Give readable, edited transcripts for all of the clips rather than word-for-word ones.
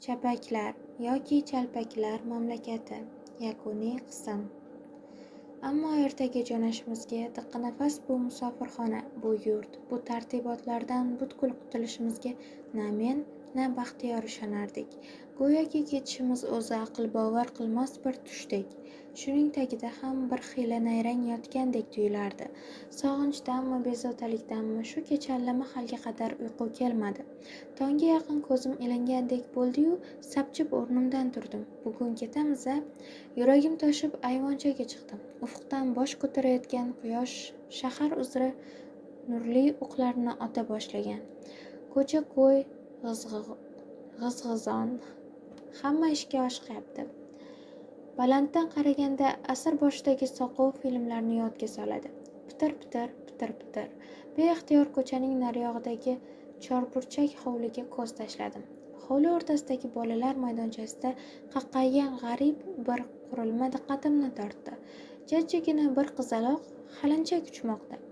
chapaklar yoki chalpaklar mamlakati. Yakuniy qism. Ammo ertaga jo'nashimizga diqqinafas bu musofirxona, bu yurt, bu tartibotlardan butkul qutulishimizga na men, na Baxtiyor ishonardik. Go'yoki ketishimiz o'zi aql bovar qilmas bir tushdek. Shuning tagida ham bir xiyla nayrang yotgandek tuyulardi. Sog'inchdanmi, bezovtalikdanmi shu kecha allamahalga qadar uyqu kelmadi. Tongga yaqin ko'zim ilingandek bo'ldi-yu, sapchib o'rnimdan turdim. Bugun ketamiz-a? Yuragim toshib ayvonchaga chiqdim. Ufqdan bosh ko'tarayotgan quyosh shahar uzra nurli o'qlarini ota boshlagan. Ko'cha-ko'y g'izg'izon, hamma ishga oshiqyapti. Balanddan qaraganda asr boshidagi soqov filmlarini yodga soladi. Pitir-pitir, pitir-pitir. Beixtiyor ko'chaning naryog'idagi chorburchak hovliga ko'z tashladim. Hovli o'rtasidagi bolalar maydonchasida qaqqaygan g'arib bir qurilma diqqatimni tortdi. Jajjigina bir qizaloq halincha kuchmoqda.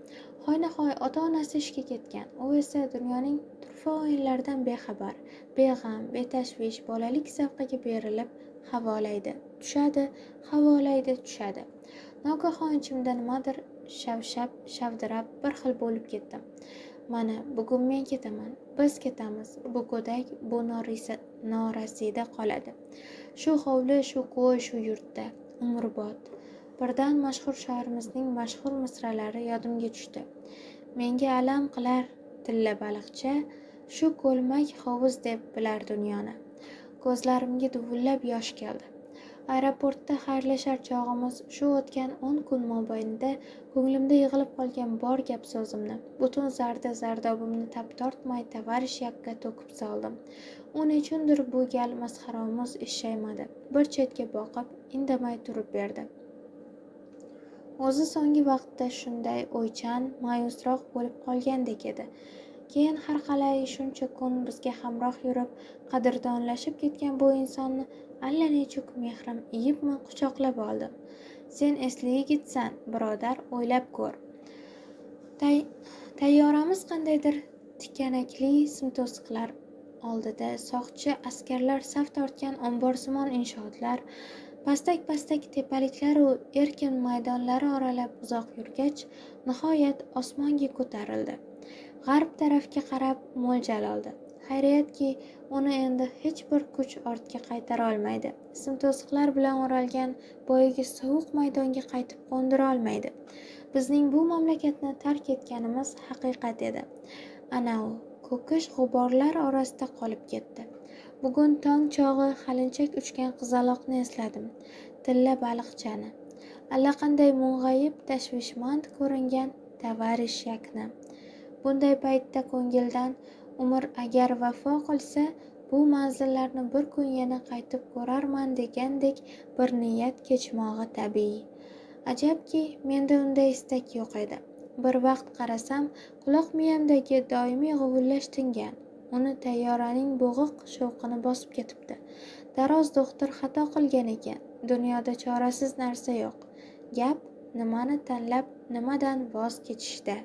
Hoynahoy ota-onasi ishga ketgan. U esa dunyoning turfa o'yinlaridan bexabar, beg'am, betashvish bolalik zavqiga berilib havolaydi, tushadi, havolaydi, tushadi. Nogahon ichimda nimadir shavdirab bir xil bo'lib ketdim. Mana bugun men ketaman, biz ketamiz. Bu go'dak, bu norasida qoladi. Shu hovli, shu ko'y, shu yurtda umrbod. Birdan mashhur shoirimizning mashhur misralari yodimga tushdi. Menga alam qilar tilla baliqcha, shu ko'lmak hovuz deb bilar dunyoni. Ko'zlarimga duvullab yosh keldi. Aeroportda xayrlashar chog'imiz, shu o'tgan 10 kun mobaynida ko'nglimda yig'ilib qolgan bor gap so'zimni, butun zardobimni tap tortmay tavarish yakka to'kib soldim. U nechundir bu gal masxaromuz ishshaymadi. Bir chetga boqib, indamay turib berdi. O'zi so'nggi vaqtda shunday o'ychan, ma'yusroq bo'lib qolgandek edi. Keyin har qalay shuncha kun bizga hamroh yurib, qadrdonlashib ketgan bu insonni allanechuk mehrim iyibmi quchoqlab oldim. Sen esli yigitsan, birodar, o'ylab ko'r. Tayyoramiz qandaydir tikanakli simto'siqlar oldida soqchi askarlar saf tortgan omborsimon inshootlar, pastak-pastak tepaliklar u erkin maydonlari oralab uzoq yurgach, nihoyat osmonga ko'tarildi. G'arb tarafga qarab mo'ljal oldi. Xayriyatki, uni endi hech bir kuch ortga qaytara olmaydi. Simto'siqlar bilan o'ralgan boyagi sovuq maydonga qaytib qo'ndira olmaydi. Bizning bu mamlakatni tark etganimiz haqiqat edi. Ana u ko'kish g'uborlar orasida qolib ketdi. Bugun tong chog'i halinchak uchgan qizaloqni esladim. Tilla baliqchani. Allaqanday mung'ayib tashvishmand ko'ringan tavarish yakni. Bunday paytda ko'ngildan umr agar vafo qilsa, bu manzillarni bir kun yana qaytib ko'rarman degandek bir niyat kechmog'i tabiiy. Ajabki, menda unday istak yo'q edi. Bir vaqt qarasam, quloq miyamdagi doimiy g'uvillash tingan. Uni tayyoraning bo'g'iq shovqini bosib ketibdi. Daroz doktor xato qilgan ekan. Dunyoda chorasiz narsa yo'q. Gap nimani tanlab, nimadan voz kechishda.